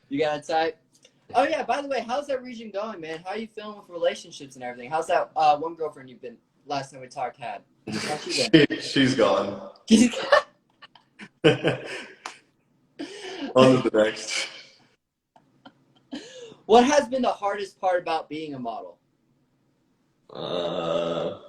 You got a type? Oh yeah. By the way, how's that region going, man? How are you feeling with relationships and everything? How's that one girlfriend you've been last time we talked had? How's she been? She's gone. On to the next. What has been the hardest part about being a model? Uh,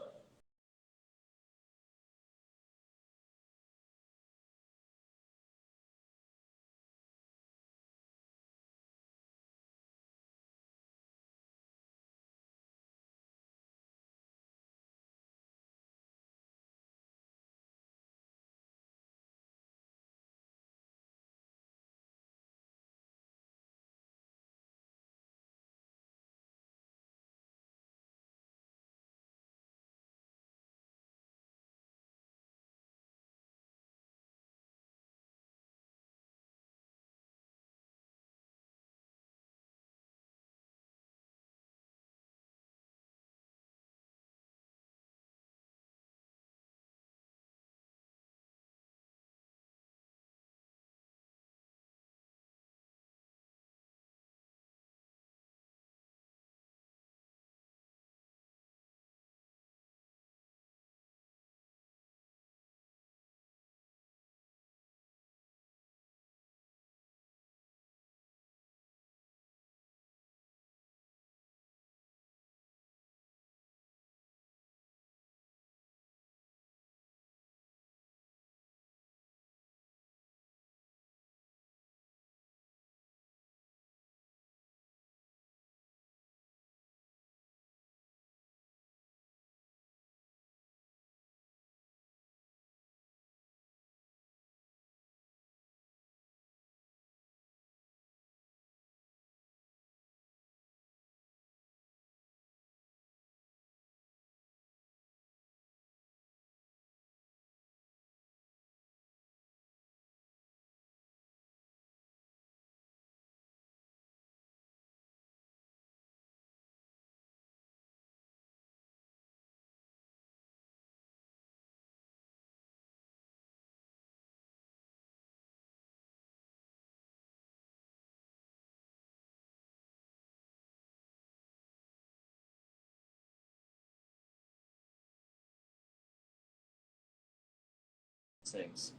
Things.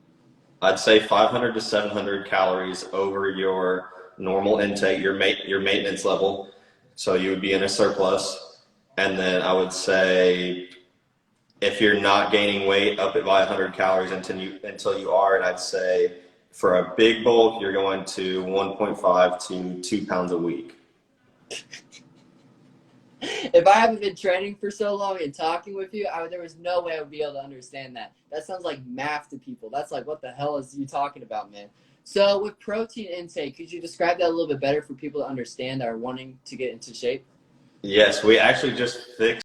I'd say 500 to 700 calories over your normal intake, your maintenance level. So you would be in a surplus. And then I would say if you're not gaining weight, up it by 100 calories until you are. And I'd say for a big bulk, you're going to 1.5 to 2 pounds a week. If I haven't been training for so long and talking with you, there was no way I would be able to understand that. That sounds like math to people. That's like, what the hell is you talking about, man? So, with protein intake, could you describe that a little bit better for people to understand that are wanting to get into shape? Yes, we actually just fixed.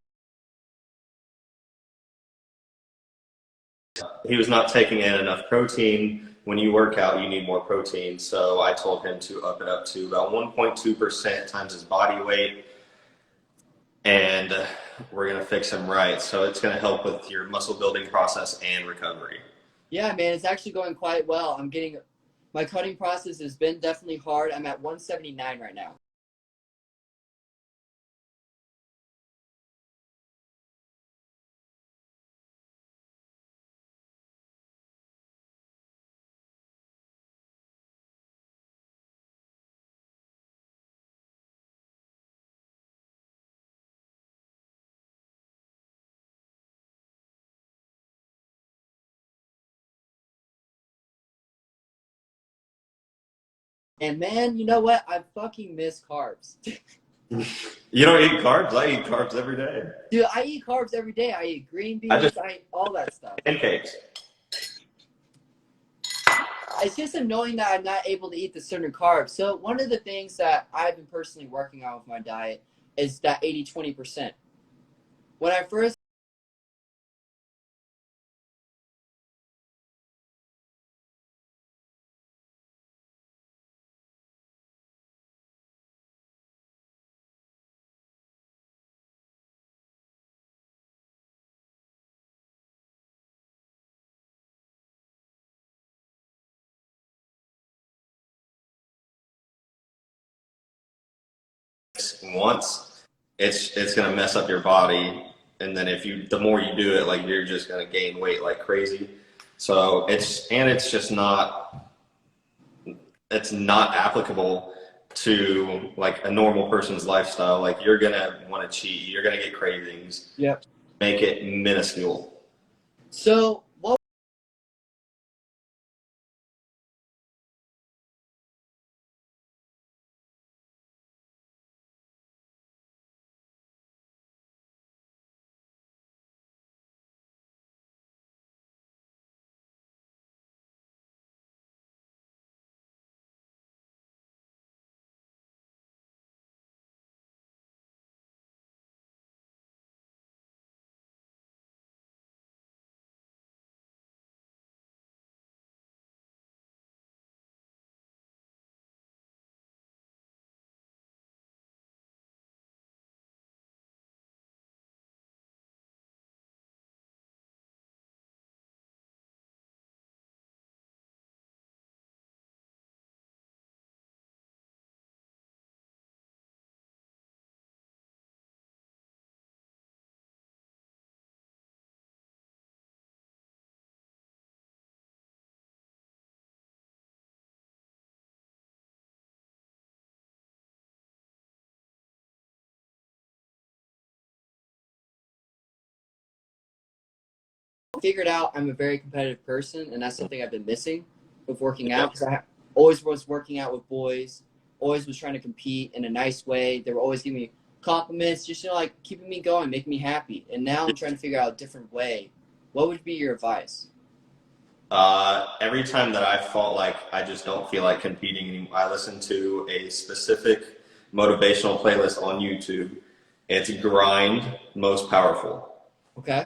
He was not taking in enough protein. When you work out, you need more protein. So I told him to up it up to about 1.2% times his body weight. And we're going to fix him right. So it's going to help with your muscle building process and recovery. Yeah, man, it's actually going quite well. My cutting process has been definitely hard. I'm at 179 right now. And man, you know what? I fucking miss carbs. You don't eat carbs? I eat carbs every day. Dude, I eat carbs every day. I eat green I just beans. I eat all that stuff. pancakes. It's just annoying that I'm not able to eat the certain carbs. So one of the things that I've been personally working on with my diet is that 80-20%. When I first it's gonna mess up your body, and then the more you do it, like you're just gonna gain weight like crazy. So it's not applicable to like a normal person's lifestyle. Like you're gonna want to cheat, you're gonna get cravings. Yep. Make it minuscule. So what I figured out I'm a very competitive person, and that's something I've been missing with working out because I always was working out with boys, always was trying to compete in a nice way. They were always giving me compliments, just like keeping me going, making me happy. And now I'm trying to figure out a different way. What would be your advice? Every time that I felt like I just don't feel like competing anymore, I listen to a specific motivational playlist on YouTube. It's Grind Most Powerful. Okay.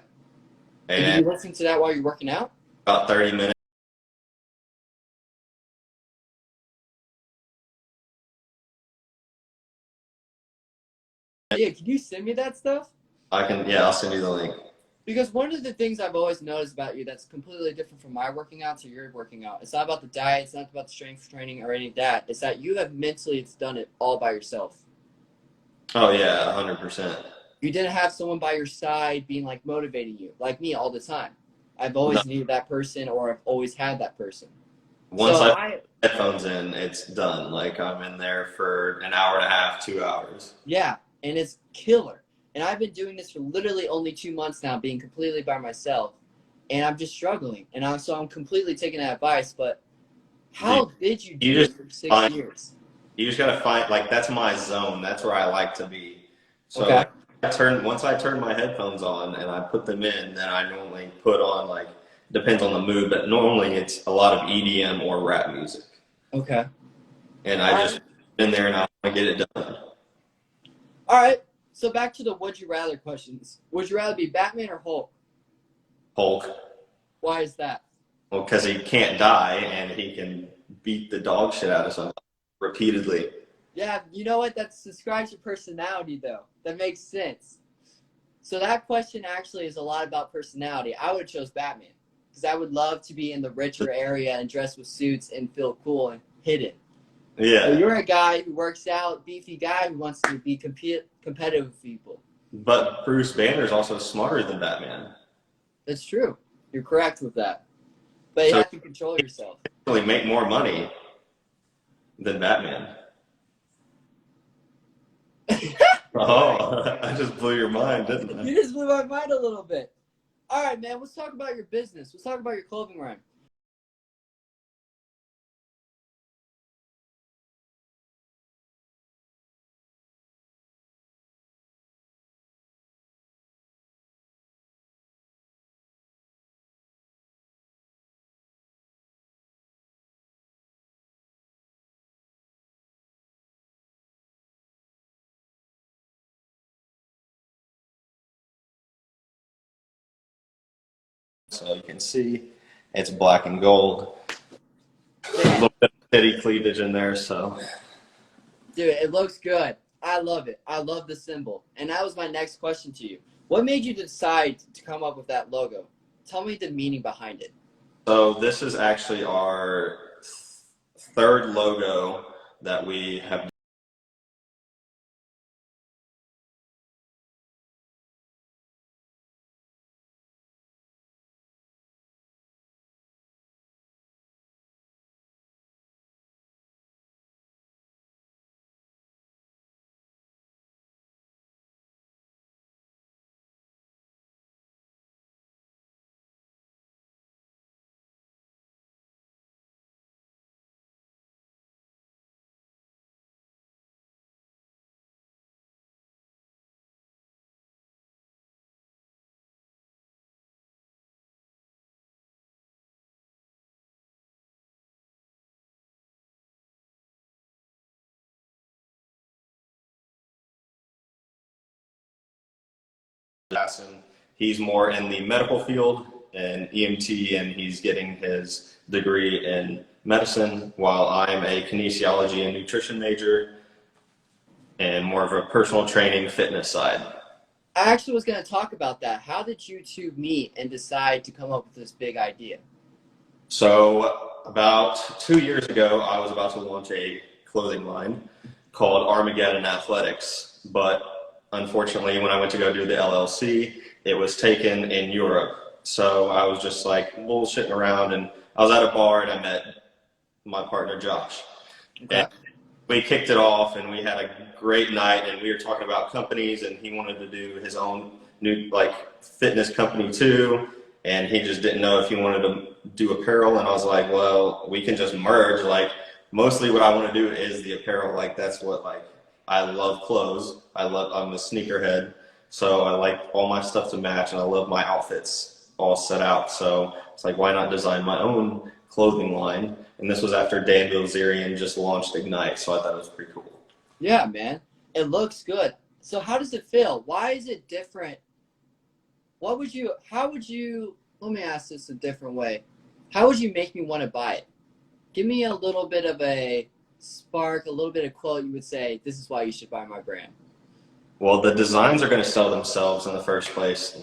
And do And you listen to that while you're working out? about 30 minutes. Yeah, can you send me that stuff? I'll send you the link. Because one of the things I've always noticed about you that's completely different from my working out to your working out, it's not about the diet, it's not about the strength training or any of that. It's that you have mentally done it all by yourself. Oh yeah, 100%. You didn't have someone by your side being like motivating you, like me all the time. I've always needed that person, or I've always had that person. Once So I put headphones in, it's done. Like I'm in there for an hour and a half, 2 hours. yeah, and it's killer. And I've been doing this for literally only 2 months now, being completely by myself, and I'm just struggling. And I'm completely taking that advice. But how did you do it for 6 years? You just gotta find like that's my zone. That's where I like to be. So Okay. once I turn my headphones on and I put them in, then I normally put on like depends on the mood, but normally it's a lot of EDM or rap music. Okay. And I just in there and I want to get it done. All right. So back to the would you rather questions. Would you rather be Batman or Hulk? Hulk. Why is that? Well, because he can't die and he can beat the dog shit out of someone repeatedly. Yeah, you know what? That describes your personality, though. That makes sense. So that question actually is a lot about personality. I would have chose Batman because I would love to be in the richer area and dress with suits and feel cool and hidden. Yeah. But you're a guy who works out, beefy guy who wants to be competitive with people. But Bruce Banner's also smarter than Batman. That's true. You're correct with that. But you have to control yourself. Really make more money than Batman. Oh, I just blew your mind, didn't I? You just blew my mind a little bit. All right, man, let's talk about your business. Let's talk about your clothing line. So you can see it's black and gold. A little bit of titty cleavage in there, so. Dude, it looks good. I love it. I love the symbol. And that was my next question to you. What made you decide to come up with that logo? Tell me the meaning behind it. So this is actually our third logo that we have Jackson. He's more in the medical field and EMT, and he's getting his degree in medicine, while I'm a kinesiology and nutrition major and more of a personal training fitness side. I actually was going to talk about that. How did you two meet and decide to come up with this big idea? So about 2 years ago, I was about to launch a clothing line called Armageddon Athletics, but unfortunately, when I went to go do the LLC, it was taken in Europe. So I was just like bullshitting around, and I was at a bar and I met my partner Josh. Okay. And we kicked it off and we had a great night, and we were talking about companies, and he wanted to do his own new fitness company too, and he just didn't know if he wanted to do apparel. And I was like, well, we can just merge. Mostly what I want to do is the apparel. That's what I love clothes. I'm a sneakerhead, so I like all my stuff to match, and I love my outfits all set out. So it's like, why not design my own clothing line? And this was after Dan Bilzerian just launched Ignite, so I thought it was pretty cool. Yeah, man. It looks good. So how does it feel? Why is it different? Let me ask this a different way. How would you make me want to buy it? Give me a little bit of a spark, a little bit of quote you would say, this is why you should buy my brand. Well, the designs are going to sell themselves in the first place.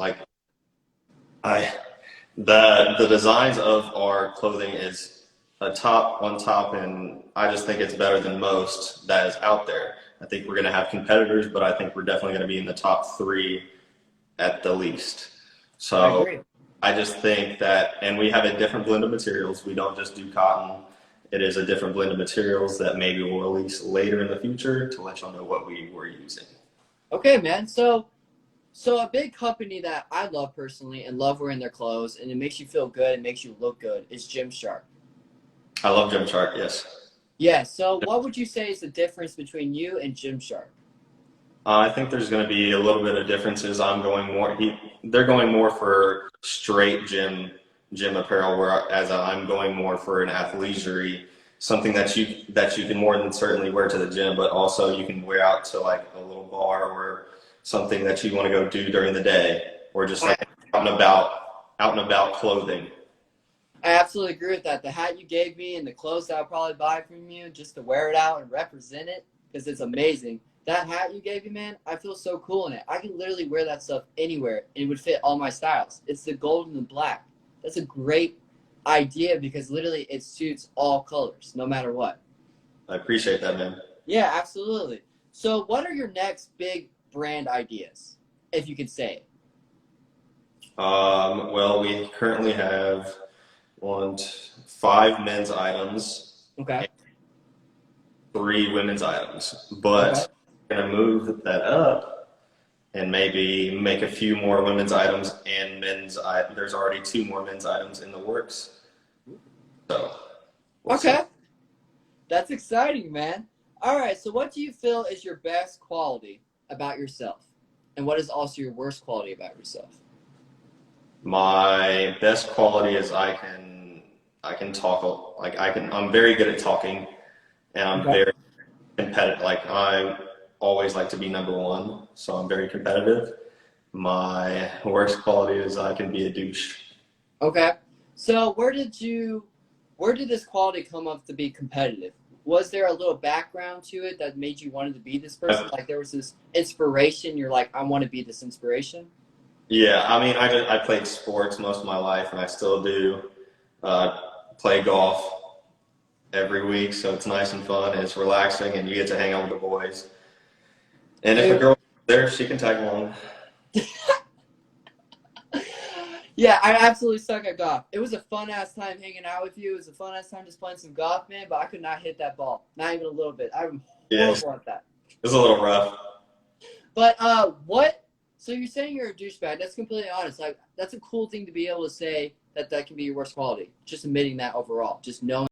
The designs of our clothing is on top, and I just think it's better than most that is out there. I think we're going to have competitors, but I think we're definitely going to be in the top 3 at the least. So I agree. I just think that, and we have a different blend of materials. We don't just do cotton. It is a different blend of materials that maybe we'll release later in the future to let y'all know what we were using. Okay, man. So a big company that I love personally and love wearing their clothes, and it makes you feel good and makes you look good, is Gymshark. I love Gymshark, yes. Yeah, so what would you say is the difference between you and Gymshark? I think there's going to be a little bit of differences. They're going more for straight gym apparel, whereas I'm going more for an athleisure, something that you can more than certainly wear to the gym, but also you can wear out to a little bar or something that you want to go do during the day, or just out and about clothing. I absolutely agree with that. The hat you gave me and the clothes that I'll probably buy from you just to wear it out and represent it, because it's amazing. That hat you gave me, man, I feel so cool in it. I can literally wear that stuff anywhere, and it would fit all my styles. It's the gold and the black. That's a great idea because literally it suits all colors, no matter what. I appreciate that, man. Yeah, absolutely. So what are your next big brand ideas, if you could say it? Well, we currently have 5 men's items, Okay. 3 women's items, but we're going to move that up and maybe make a few more women's items and men's items. There's already 2 more men's items in the works. So, we'll see. That's exciting, man. All right, so what do you feel is your best quality about yourself? And what is also your worst quality about yourself? My best quality is I can talk, I'm very good at talking, and I'm very competitive. I always like to be number 1, so I'm very competitive. My worst quality is I can be a douche. Okay. So where did this quality come up to be competitive? Was there a little background to it that made you wanted to be this person? Like there was this inspiration, you're like, I want to be this inspiration? Yeah, I mean, I played sports most of my life, and I still do. Play golf every week, so it's nice and fun, and it's relaxing, and you get to hang out with the boys. And if a girl's there, she can tag along. Yeah, I absolutely suck at golf. It was a fun-ass time hanging out with you. It was a fun-ass time just playing some golf, man, but I could not hit that ball. Not even a little bit. I'm horrible at that. It was a little rough. But so you're saying you're a douchebag. That's completely honest. Like, that's a cool thing to be able to say that can be your worst quality. Just admitting that overall. Just knowing.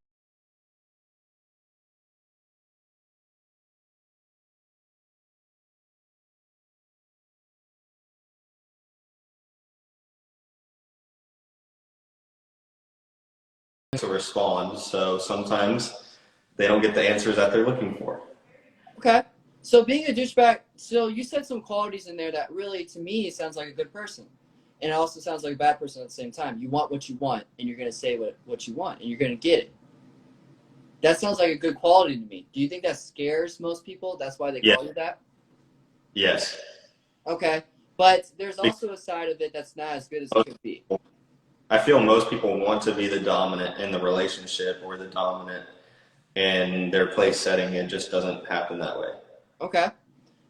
To respond, so sometimes they don't get the answers that they're looking for. Okay. So being a douchebag, so you said some qualities in there that really, to me, sounds like a good person. And it also sounds like a bad person at the same time. You want what you want, and you're going to say what you want, and you're going to get it. That sounds like a good quality to me. Do you think that scares most people? That's why they Yeah. call you that? Yes. Okay. But there's also a side of it that's not as good as it could be. I feel most people want to be the dominant in the relationship or the dominant in their place setting. It just doesn't happen that way. Okay.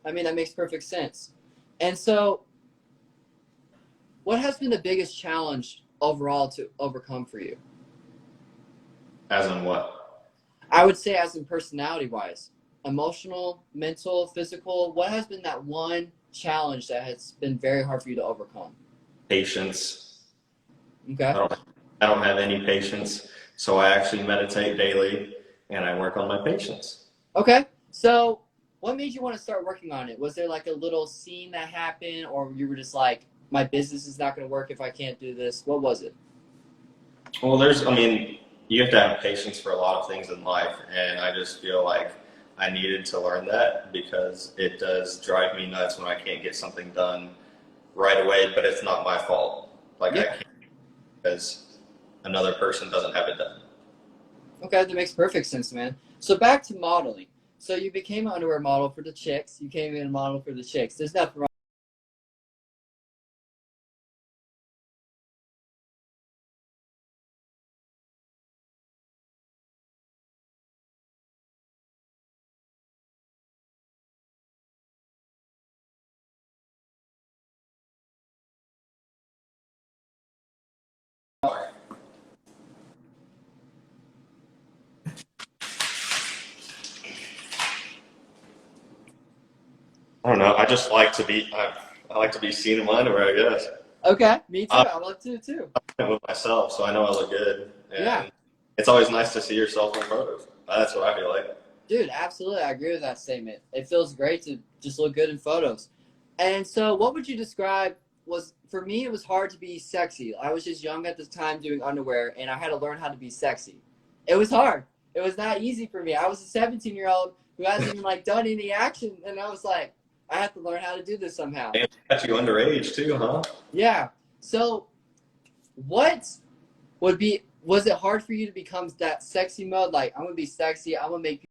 I mean, that makes perfect sense. And so, what has been the biggest challenge overall to overcome for you? As in what? I would say, as in personality wise, emotional, mental, physical. What has been that one challenge that has been very hard for you to overcome? Patience. Okay. I don't have any patience, so I actually meditate daily and I work on my patience. Okay. So, what made you want to start working on it? Was there like a little scene that happened, or you were just like, my business is not going to work if I can't do this? What was it? Well, you have to have patience for a lot of things in life, and I just feel like I needed to learn that because it does drive me nuts when I can't get something done right away, but it's not my fault. Like I Yeah. can't because another person doesn't have it done. Okay, that makes perfect sense, man. So back to modeling. So you became an underwear model for the chicks. You came in a model for the chicks. There's nothing wrong. I don't know. I just like to be. I like to be seen in my underwear. I guess Okay, me too. I'm I love to too. with myself, so I know I look good, Yeah, and it's always nice to see yourself in photos. That's what I feel like. dude, absolutely. I agree with that statement. It feels great to just look good in photos. And so, what would you describe was for me? It was hard to be sexy. I was just young at the time doing underwear, and I had to learn how to be sexy. It was hard. It was not easy for me. I was a 17-year-old who hasn't even like done any action, and I was like, I have to learn how to do this somehow. And got you underage too, huh? Yeah. So, what would be? Was it hard for you to become that sexy mode? Like, I'm gonna be sexy. I'm gonna make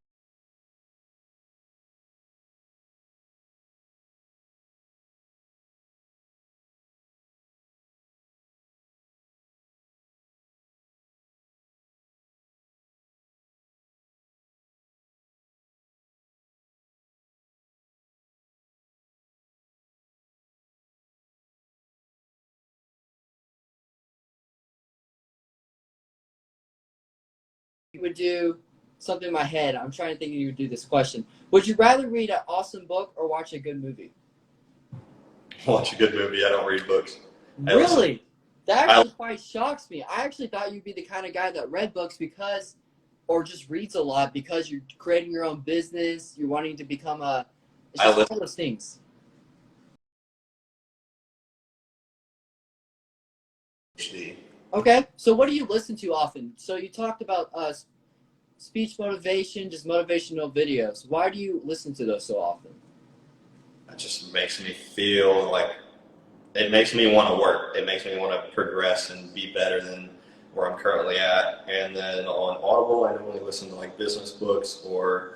you would do something in my head. I'm trying to think if you would do this question. Would you rather read an awesome book or watch a good movie? Watch a good movie. I don't read books. I listen. Really? That I actually quite shocks me. I actually thought you'd be the kind of guy that read books because, or just reads a lot because you're creating your own business. You're wanting to become a. It's I just listen. all those things. Okay, so what do you listen to often? So you talked about speech motivation, just motivational videos. Why do you listen to those so often? It just makes me feel like it makes me want to work. It makes me want to progress and be better than where I'm currently at. And then on Audible, I normally listen to like business books or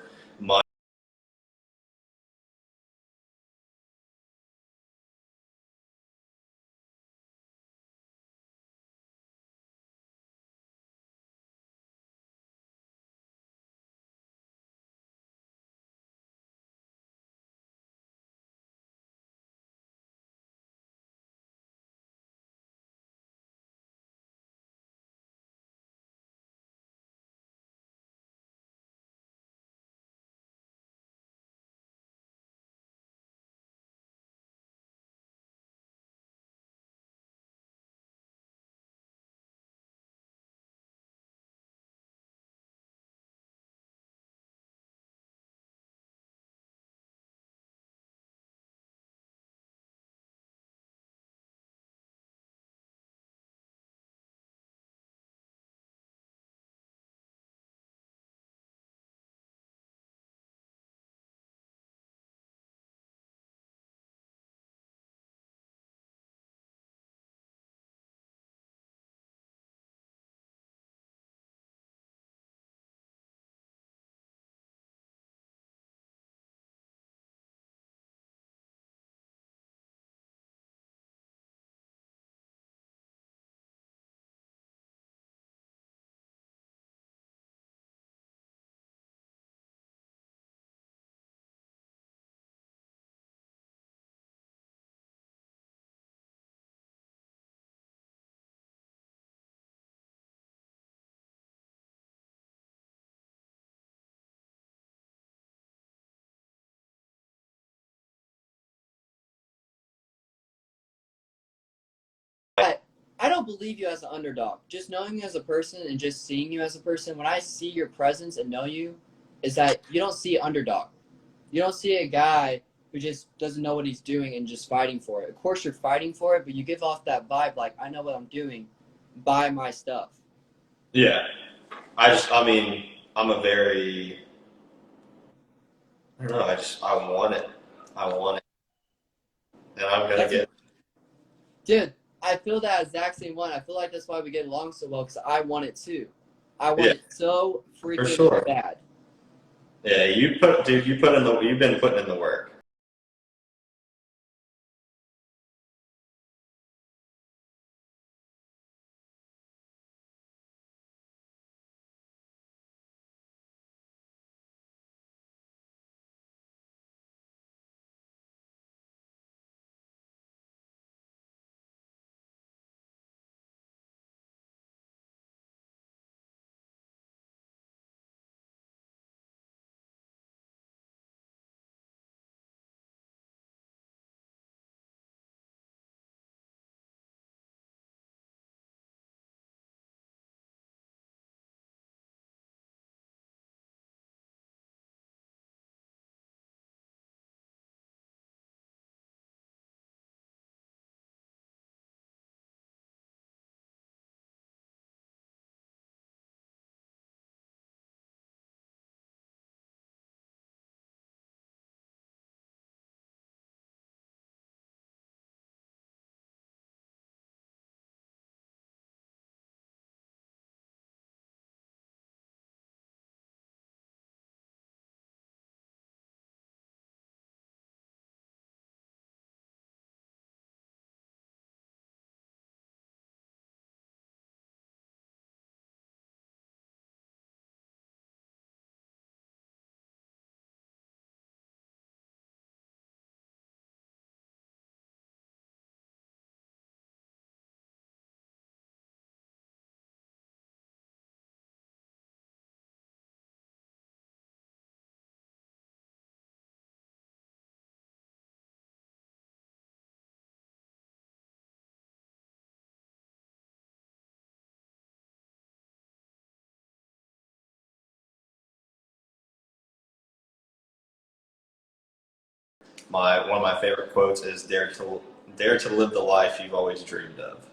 believe you as an underdog. Just knowing you as a person and just seeing you as a person, when I see your presence and know you, is that you don't see underdog. You don't see a guy who just doesn't know what he's doing and just fighting for it. Of course, you're fighting for it, but you give off that vibe like, I know what I'm doing. Buy my stuff. Yeah. I mean, I'm a very, I don't know, I want it. I want it. And I'm going to That's a, get, dude, I feel that exact same one. I feel like that's why we get along so well, because I want it too. I want yeah, it so for freaking sure. bad. Yeah, you've been putting in the work. One of my favorite quotes is dare to live the life you've always dreamed of.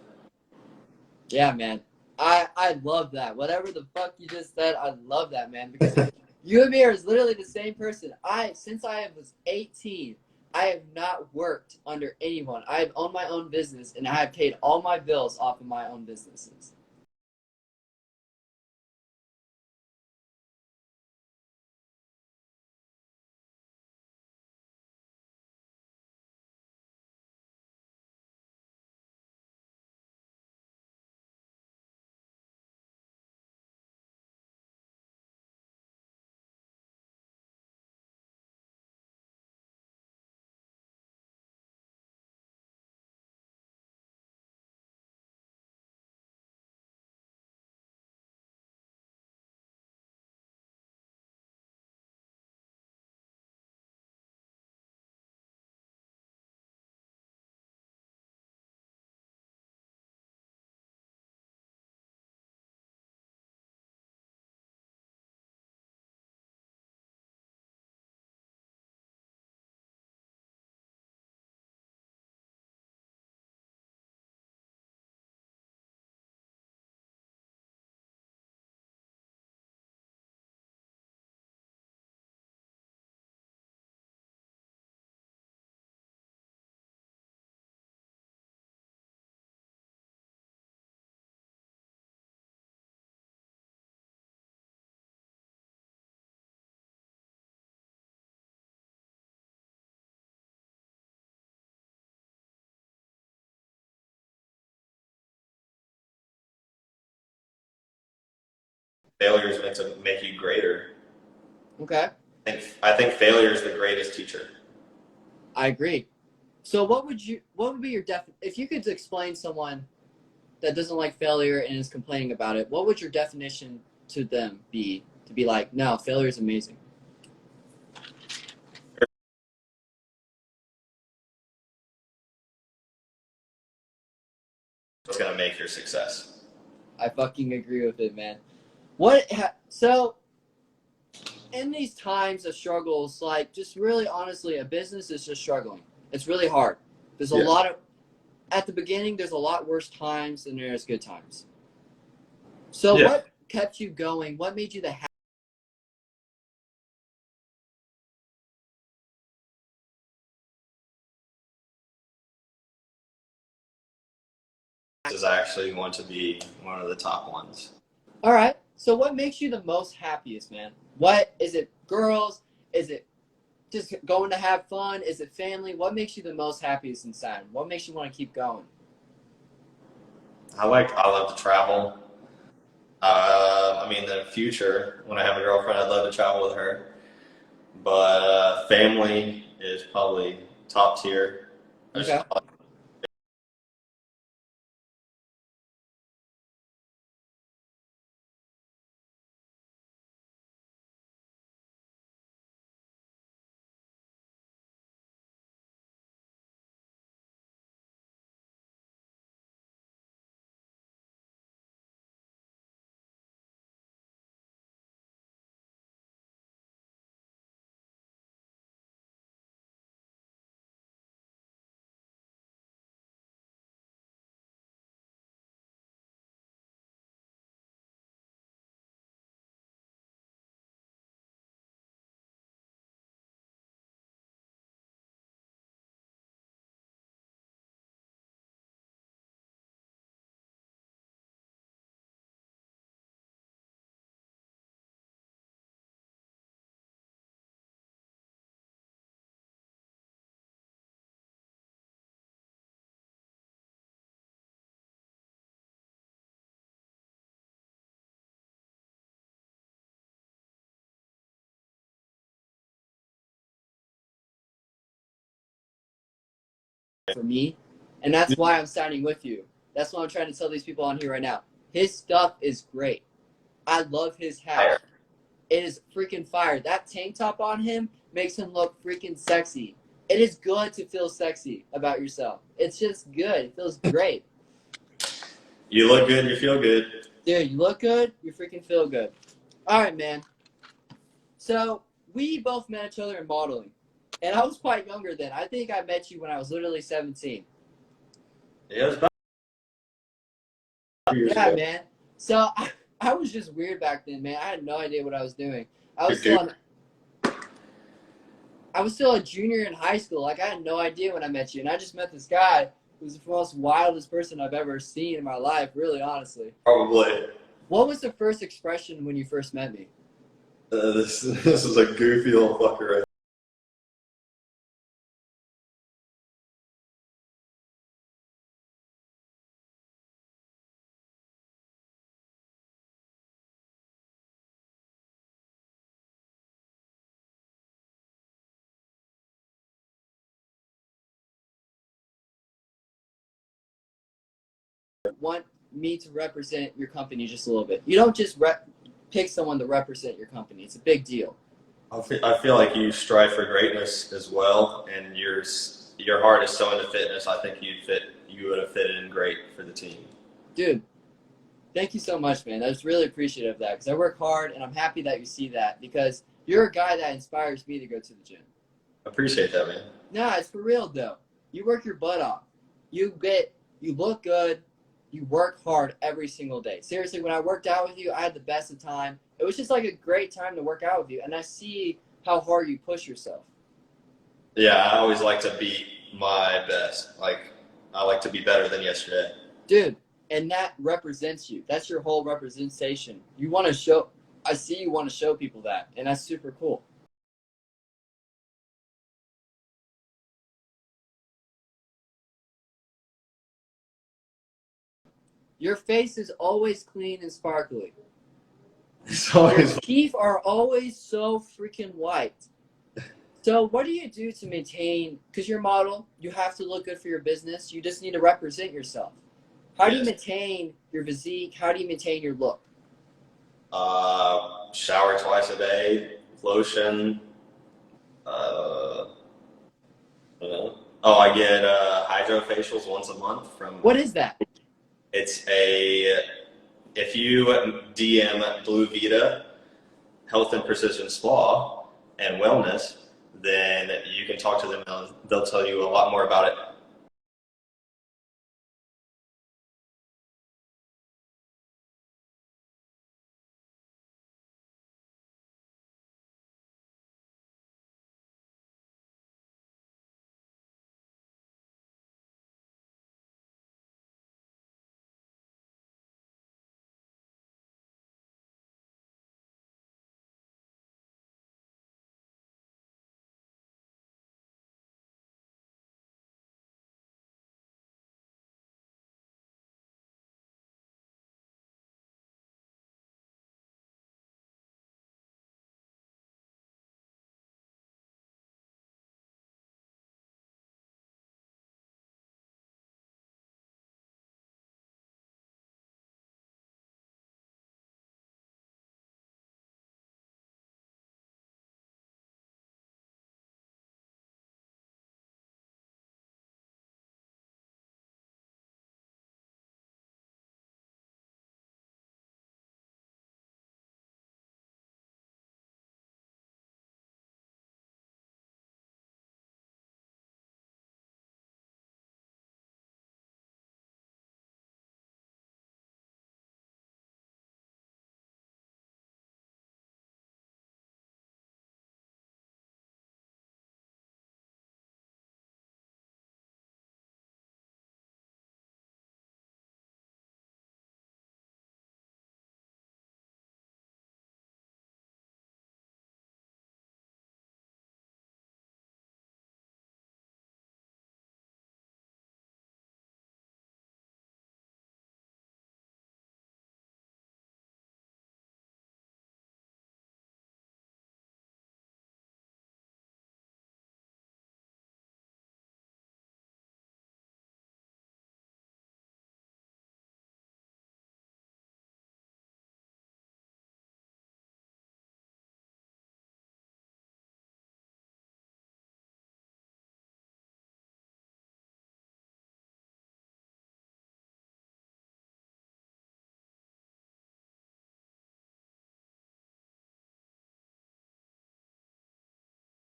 Yeah, man. I love that. Whatever the fuck you just said, I love that, man. Because you and me are literally the same person. Since I was 18, I have not worked under anyone. I have owned my own business, and I have paid all my bills off of my own businesses. Failure is meant to make you greater. Okay, I think failure is the greatest teacher. I agree. So, what would be your if you could explain someone that doesn't like failure and is complaining about it, what would your definition to them be? To be like, no, failure is amazing. what's going to make your success. I fucking agree with it, man. So in these times of struggles, like just really honestly, a business is just struggling. It's really hard. There's a lot of, at the beginning, there's a lot worse times than there's good times. So what kept you going? What made you the This is actually going to be one of the top ones. All right. So what makes you the most happiest, man? What is it? Girls? Is it just going to have fun? Is it family? What makes you the most happiest inside? What makes you want to keep going? I love to travel. I mean, in the future, when I have a girlfriend, I'd love to travel with her. But family is probably top tier. Okay. For me, and that's why I'm signing with you. That's what I'm trying to tell these people on here right now. His stuff is great. I love his hat. It is freaking fire. That tank top on him makes him look freaking sexy. It is good to feel sexy about yourself. It's just good. It feels great. You look good, you feel good. Dude, you look good, you freaking feel good. All right, man. So we both met each other in modeling. And I was quite younger then. I think I met you when I was literally 17. Yeah, it was about years Yeah, ago. man. So I was just weird back then, man. I had no idea what I was doing. I was still a junior in high school. Like, I had no idea when I met you. And I just met this guy who's the most wildest person I've ever seen in my life, really, honestly. Probably. What was the first expression when you first met me? This is a goofy little fucker right. Want me to represent your company just a little bit. You don't just pick someone to represent your company. It's a big deal. I feel like you strive for greatness as well, and your heart is so into fitness. I think you would have fit in great for the team. Dude, thank you so much, man. I was really appreciative of that because I work hard, and I'm happy that you see that because you're a guy that inspires me to go to the gym. I appreciate that, man. Nah, it's for real though. You work your butt off. You look good. You work hard every single day. Seriously, when I worked out with you, I had the best of time. It was just like a great time to work out with you, and I see how hard you push yourself. Yeah, I always like to be my best. Like, I like to be better than yesterday. Dude, and that represents you. That's your whole representation. You want to show, I see you want to show people that, and that's super cool. Your face is always clean and sparkly. Your teeth are always so freaking white. So what do you do to maintain, because you're a model, you have to look good for your business. You just need to represent yourself. How do you maintain your physique? How do you maintain your look? Shower twice a day, lotion. I get hydrofacials once a month from. What is that? if you DM Blue Vita Health and Precision Spa and Wellness, then you can talk to them and they'll tell you a lot more about it.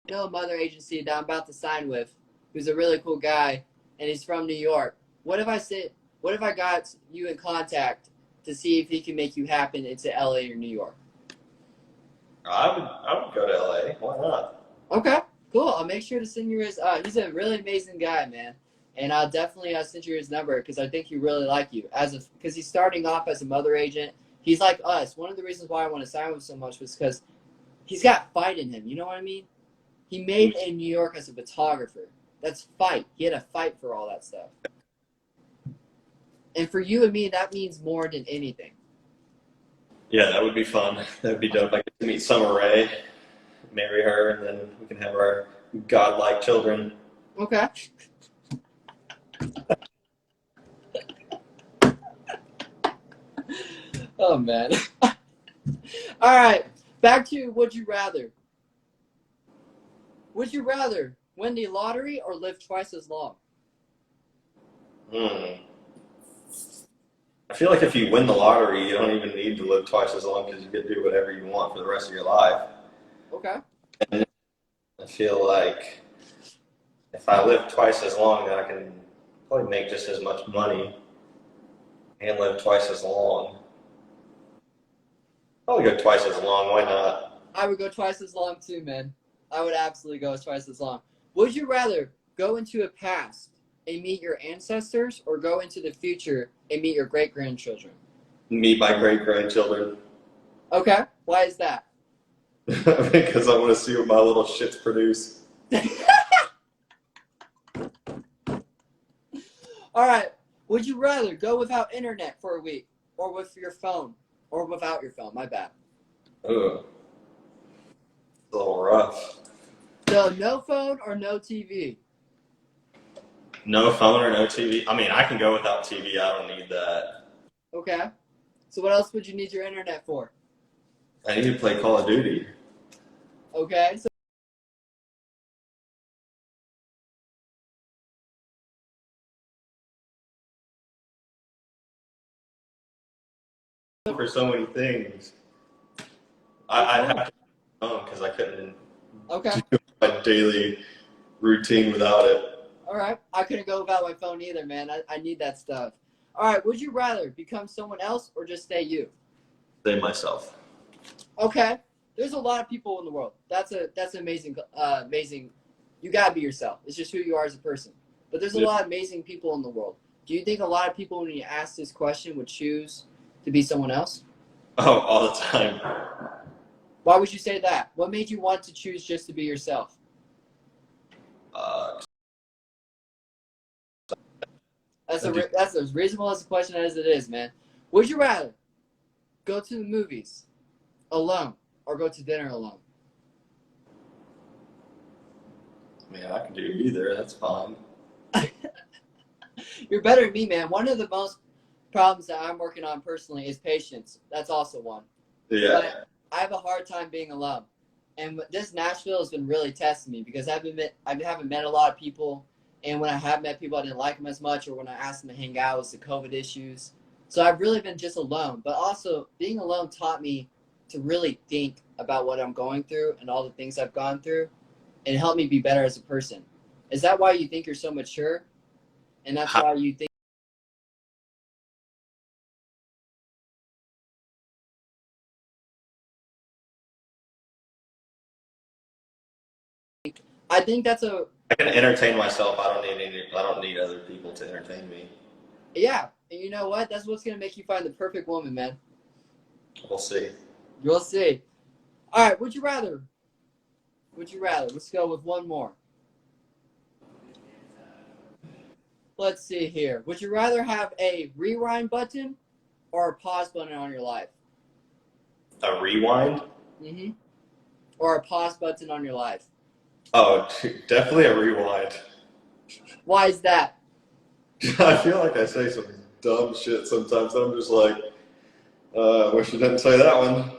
know a mother agency that I'm about to sign with, who's a really cool guy, and he's from New York. What if I got you in contact to see if he can make you happen into LA or New York? I would go to LA. Why not? Okay, cool. I'll make sure to send you his. He's a really amazing guy, man, and I'll definitely send you his number because I think he really like you because he's starting off as a mother agent. He's like us. One of the reasons why I want to sign with him so much was because he's got fight in him. You know what I mean? He made it in New York as a photographer. That's fight. He had to fight for all that stuff. And for you and me, that means more than anything. Yeah, that would be fun. That would be dope. I get to meet Summer Rae, marry her, and then we can have our godlike children. Okay. Oh, man. All right. Back to would you rather. Would you rather win the lottery or live twice as long? Hmm. I feel like if you win the lottery, you don't even need to live twice as long because you get to do whatever you want for the rest of your life. Okay. And I feel like if I live twice as long, then I can probably make just as much money and live twice as long. Probably go twice as long. Why not? I would go twice as long too, man. I would absolutely go twice as long. Would you rather go into a past and meet your ancestors or go into the future and meet your great grandchildren? Meet my great grandchildren Okay. Why is that? because I want to see what my little shits produce. All right. Would you rather go without internet for a week or with your phone or without your phone? My bad. Ugh, it's a little rough. So no phone or no TV? No phone or no TV. I mean, I can go without TV. I don't need that. Okay. So what else would you need your internet for? I need to play Call of Duty. Okay. So for so many things. I'd have to because I couldn't Okay. do my daily routine without it. All right. I couldn't go without my phone either, man. I need that stuff. All right. Would you rather become someone else or just stay you? Stay myself. Okay. There's a lot of people in the world. That's amazing. Amazing. You gotta be yourself. It's just who you are as a person. But there's a lot of amazing people in the world. Do you think a lot of people, when you ask this question, would choose to be someone else? Oh, all the time. Why would you say that? What made you want to choose just to be yourself? That's as reasonable as a question as it is, man. Would you rather go to the movies alone or go to dinner alone? Man, I can do either. That's fine. You're better than me, man. One of the most problems that I'm working on personally is patience. That's also one. Yeah. But I have a hard time being alone. And this Nashville has been really testing me because I haven't met a lot of people. And when I have met people, I didn't like them as much. Or when I asked them to hang out, it was the COVID issues. So I've really been just alone. But also, being alone taught me to really think about what I'm going through and all the things I've gone through. And it helped me be better as a person. Is that why you think you're so mature? And that's why you think I think that's a I can entertain myself. I don't need other people to entertain me. yeah. And you know what? That's what's gonna make you find the perfect woman, man. We'll see. You'll see. All right. Would you rather? Let's go with one more. Let's see here. Would you rather have a rewind button or a pause button on your life? A rewind? Mm-hmm. Or a pause button on your life? Oh, definitely a rewind. Why is that? I feel like I say some dumb shit sometimes. I'm just like, wish you didn't say that one.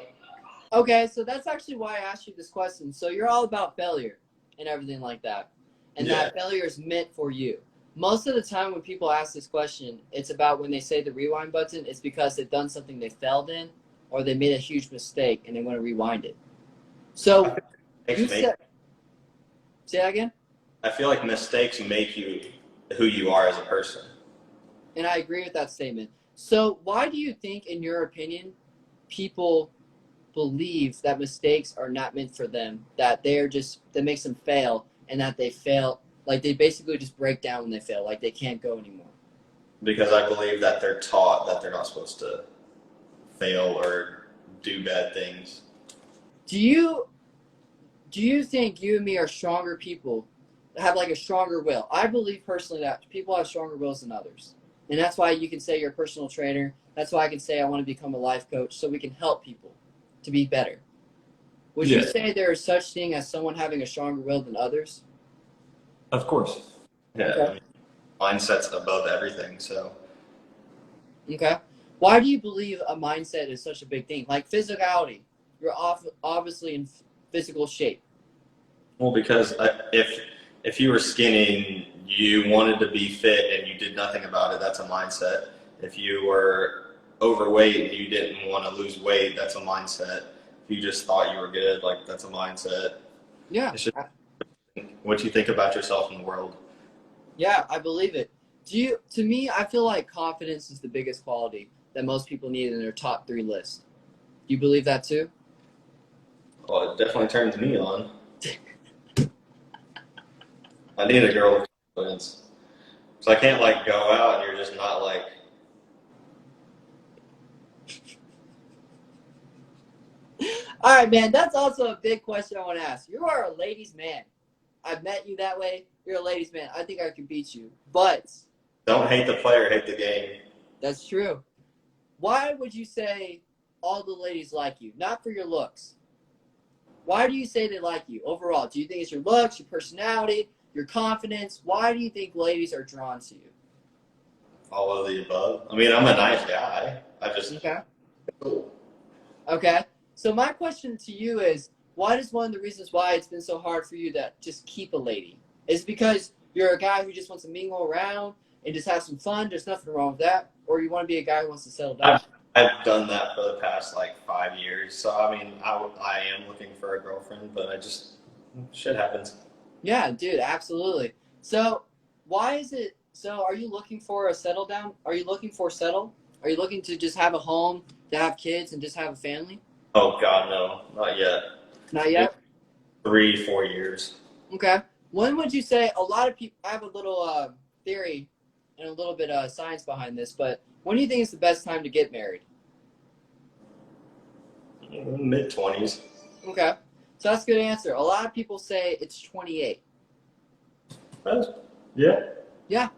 Okay, so that's actually why I asked you this question. So you're all about failure and everything like that. And that failure is meant for you. Most of the time when people ask this question, it's about when they say the rewind button, it's because they've done something they failed in or they made a huge mistake and they want to rewind it. So you said, say that again? I feel like mistakes make you who you are as a person. And I agree with that statement. So why do you think, in your opinion, people believe that mistakes are not meant for them, that that makes them fail, and that they fail, like they basically just break down when they fail, like they can't go anymore? Because I believe that they're taught that they're not supposed to fail or do bad things. Do you think you and me are stronger people, have like a stronger will? I believe personally that people have stronger wills than others. And that's why you can say you're a personal trainer. That's why I can say I want to become a life coach so we can help people to be better. Would you say there is such thing as someone having a stronger will than others? Of course. Yeah. Okay. I mean, mindset's above everything, so. Okay. Why do you believe a mindset is such a big thing? Like physicality. You're obviously in physical shape. Well, because if you were skinny and you wanted to be fit and you did nothing about it, that's a mindset. If you were overweight and you didn't want to lose weight, that's a mindset. If you just thought you were good, like that's a mindset. Yeah. It's just what you think about yourself in the world. Yeah, I believe it. To me, I feel like confidence is the biggest quality that most people need in their top 3 list. Do you believe that too? Well, it definitely turns me on. I need a girl with confidence. So I can't like go out and you're just not like. All right, man. That's also a big question I want to ask. You are a ladies' man. I've met you that way. You're a ladies' man. I think I can beat you. But don't hate the player, hate the game. That's true. Why would you say all the ladies like you? Not for your looks. Why do you say they like you overall? Do you think it's your looks, your personality, your confidence? Why do you think ladies are drawn to you? All of the above. I mean, I'm a nice guy. I just. Okay. Okay. So my question to you is, what is one of the reasons why it's been so hard for you to just keep a lady? Is it because you're a guy who just wants to mingle around and just have some fun? There's nothing wrong with that. Or you want to be a guy who wants to settle down? I've done that for the past like 5 years. So I mean, I am looking for a girlfriend, but I just shit happens. Yeah, dude, absolutely. So, why is it? So, are you looking for a settle down? Are you looking for settle? Are you looking to just have a home, to have kids, and just have a family? Oh God, no, not yet. Not Maybe yet. 3, 4 years. Okay. When would you say a lot of people? I have a little theory and a little bit of science behind this, but when do you think is the best time to get married? Mid 20s. Okay. So that's a good answer. A lot of people say it's 28. Yeah. Yeah.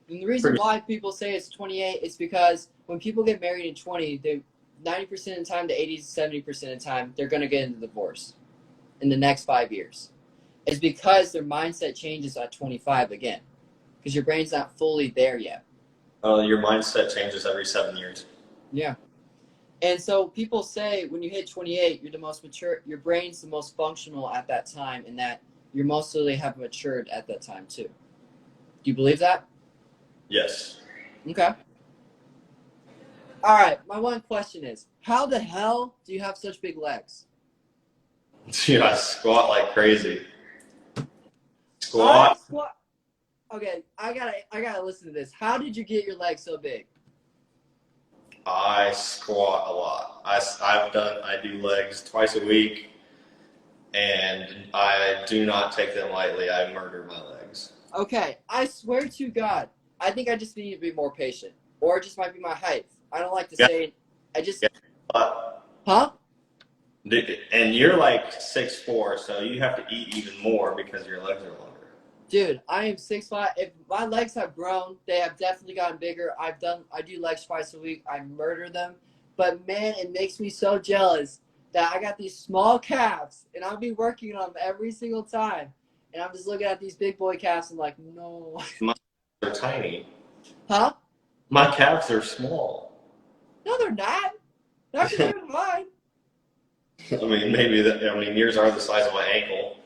And the reason Pretty. why people say it's 28 is because when people get married in 20, they 90% of the time to 80 to 70% of the time, they're going to get into divorce in the next 5 years. It's because their mindset changes at 25 again, because your brain's not fully there yet. Your mindset changes every 7 years. Yeah. And so people say when you hit 28, you're the most mature, your brain's the most functional at that time, and that you mostly have matured at that time too. Do you believe that? Yes. Okay. All right. My one question is, how the hell do you have such big legs? Dude, I squat like crazy. I Squat. squat. Okay, I gotta listen to this. How did you get your legs so big? I squat a lot. I do legs twice a week, and I do not take them lightly. I murder my legs. Okay, I swear to God, I think I just need to be more patient, or it just might be my height. I don't like to Yeah. say. I just, Yeah. huh? And you're like 6'4", so you have to eat even more because your legs are longer. Dude, I am 6'5". If my legs have grown, they have definitely gotten bigger. I do legs twice a week. I murder them, but man, it makes me so jealous that I got these small calves, and I'll be working on them every single time, and I'm just looking at these big boy calves and like, no, My calves are tiny. huh? My calves are small. No, they're not. Not compared to mine. I mean, maybe that. I mean, yours are the size of my ankle.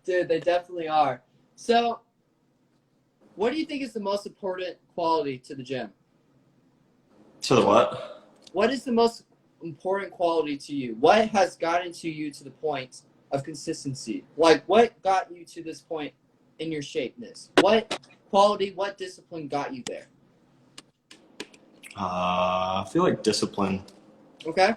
Dude, they definitely are. So, what do you think is the most important quality to the gym? To the what? What is the most important quality to you? What has gotten to you to the point of consistency? Like, what got you to this point in your shapeness? What quality, what discipline got you there? I feel like discipline. Okay?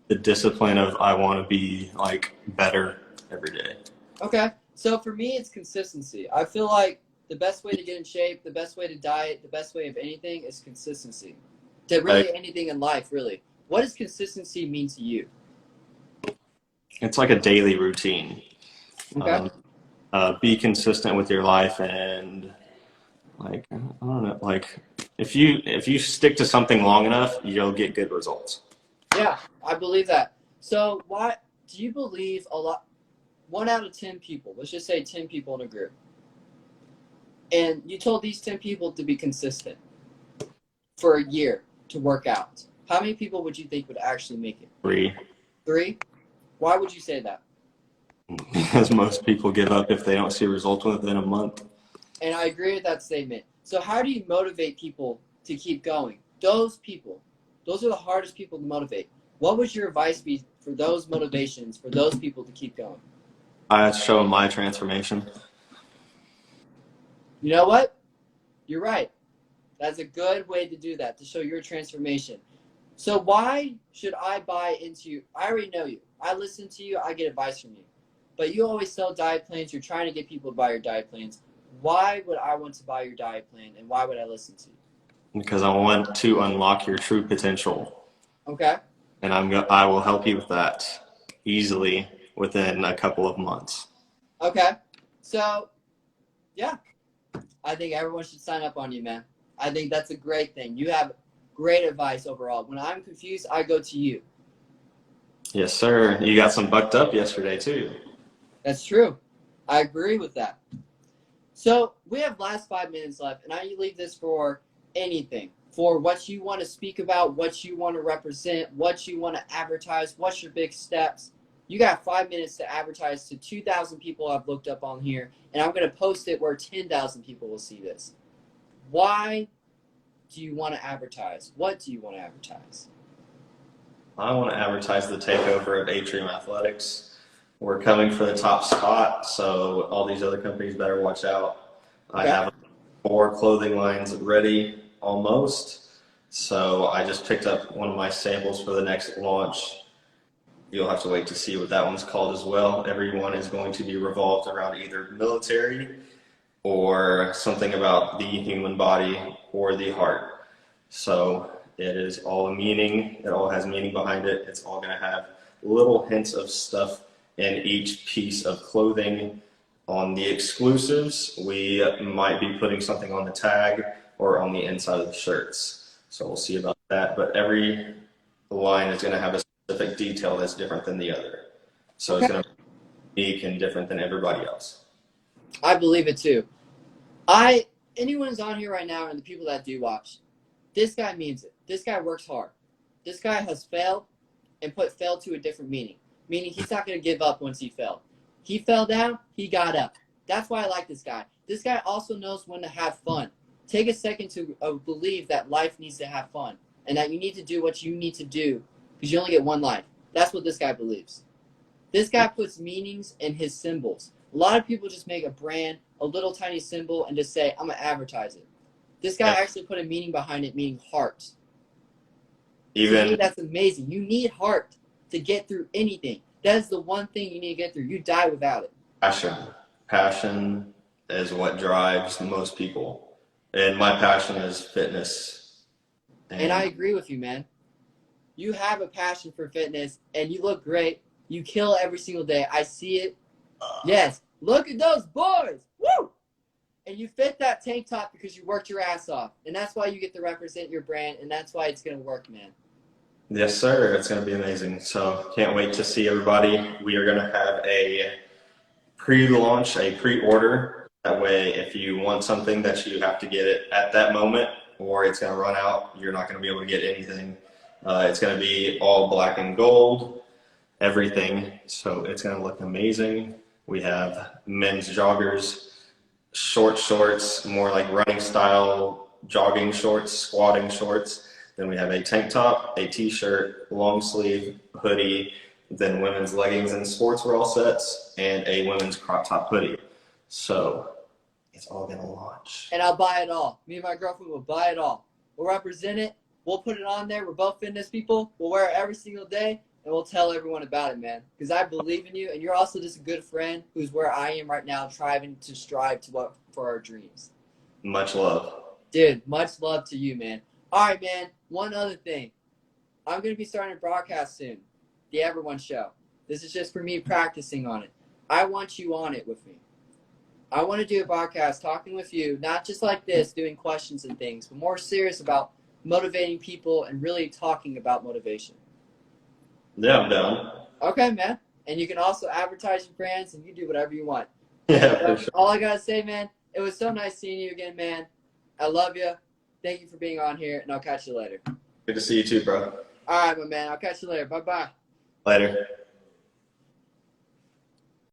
The discipline of I want to be like better every day. Okay. So, for me, it's consistency. I feel like the best way to get in shape, the best way to diet, the best way of anything is consistency. To really anything in life, really. What does consistency mean to you? It's like a daily routine. Okay. Be consistent with your life, and like I don't know, like if you stick to something long enough, you'll get good results. Yeah, I believe that. So, why do you believe a lot? 1 out of 10 people, let's just say 10 people in a group, and you told these 10 people to be consistent for a year to work out. How many people would you think would actually make it? 3. 3? Why would you say that? Because most people give up if they don't see results within a month. And I agree with that statement. So how do you motivate people to keep going? Those people, those are the hardest people to motivate. What would your advice be for those motivations, for those people to keep going? I show them my transformation. You know what? You're right. That's a good way to do that, to show your transformation. So why should I buy into you? I already know you. I listen to you. I get advice from you. But you always sell diet plans. You're trying to get people to buy your diet plans. Why would I want to buy your diet plan, and why would I listen to you? Because I want to unlock your true potential. Okay. And I will help you with that easily within a couple of months. Okay. So, yeah. I think everyone should sign up on you, man. I think that's a great thing. You have great advice overall. When I'm confused, I go to you. Yes, sir. You got some bucked up yesterday, too. That's true. I agree with that. So we have last 5 minutes left, and I leave this for anything, for what you want to speak about, what you want to represent, what you want to advertise, what's your big steps. You got 5 minutes to advertise to 2,000 people I've looked up on here, and I'm going to post it where 10,000 people will see this. Why do you want to advertise? What do you want to advertise? I want to advertise the takeover of Atrium Athletics. We're coming for the top spot, so all these other companies better watch out. I Okay. have 4 clothing lines ready almost, so I just picked up one of my samples for the next launch. You'll have to wait to see what that one's called as well. Everyone is going to be revolved around either military or something about the human body or the heart. So it is all a meaning. It all has meaning behind it. It's all going to have little hints of stuff in each piece of clothing. On the exclusives, we might be putting something on the tag or on the inside of the shirts. So we'll see about that. But every line is going to have a specific detail that's different than the other. So it's going to be unique and different than everybody else. I believe it too. Anyone who's on here right now and the people that do watch, this guy means it. This guy works hard. This guy has failed and put failed to a different meaning. Meaning he's not going to give up once he failed. He fell down, he got up. That's why I like this guy. This guy also knows when to have fun. Take a second to believe that life needs to have fun and that you need to do what you need to do because you only get one life. That's what this guy believes. This guy puts meanings in his symbols. A lot of people just make a brand, a little tiny symbol, and just say, I'm going to advertise it. This guy actually put a meaning behind it, meaning heart. To me, that's amazing. You need heart to get through anything. That is the one thing you need to get through. You die without it. Passion is what drives most people. And my passion is fitness. And I agree with you, man. You have a passion for fitness, and you look great. You kill every single day. I see it. Yes. Look at those boys. Woo! And you fit that tank top because you worked your ass off. And that's why you get to represent your brand, and that's why it's going to work, man. Yes, sir. It's going to be amazing. So can't wait to see everybody. We are going to have a pre-launch, a pre-order. That way, if you want something that you have to get it at that moment or it's going to run out, you're not going to be able to get anything. It's going to be all black and gold, everything. So it's going to look amazing. We have men's joggers, short shorts, more like running style, jogging shorts, squatting shorts. Then we have a tank top, a t-shirt, long sleeve, hoodie, then women's leggings and sportswear all sets, and a women's crop top hoodie. So it's all going to launch. And I'll buy it all. Me and my girlfriend will buy it all. We'll represent it. We'll put it on there. We're both fitness people. We'll wear it every single day, and we'll tell everyone about it, man. Because I believe in you, and you're also just a good friend who's where I am right now, trying to strive to for our dreams. Much love. Dude, much love to you, man. All right, man. One other thing. I'm going to be starting a broadcast soon. The Everyone Show. This is just for me practicing on it. I want you on it with me. I want to do a podcast talking with you, not just like this, doing questions and things, but more serious about motivating people and really talking about motivation. Yeah, I'm down. Okay, man. And you can also advertise your brands and you do whatever you want. Yeah, for sure. All I got to say, man, it was so nice seeing you again, man. I love you. Thank you for being on here, and I'll catch you later. Good to see you too, bro. All right, my man. I'll catch you later. Bye-bye. Later.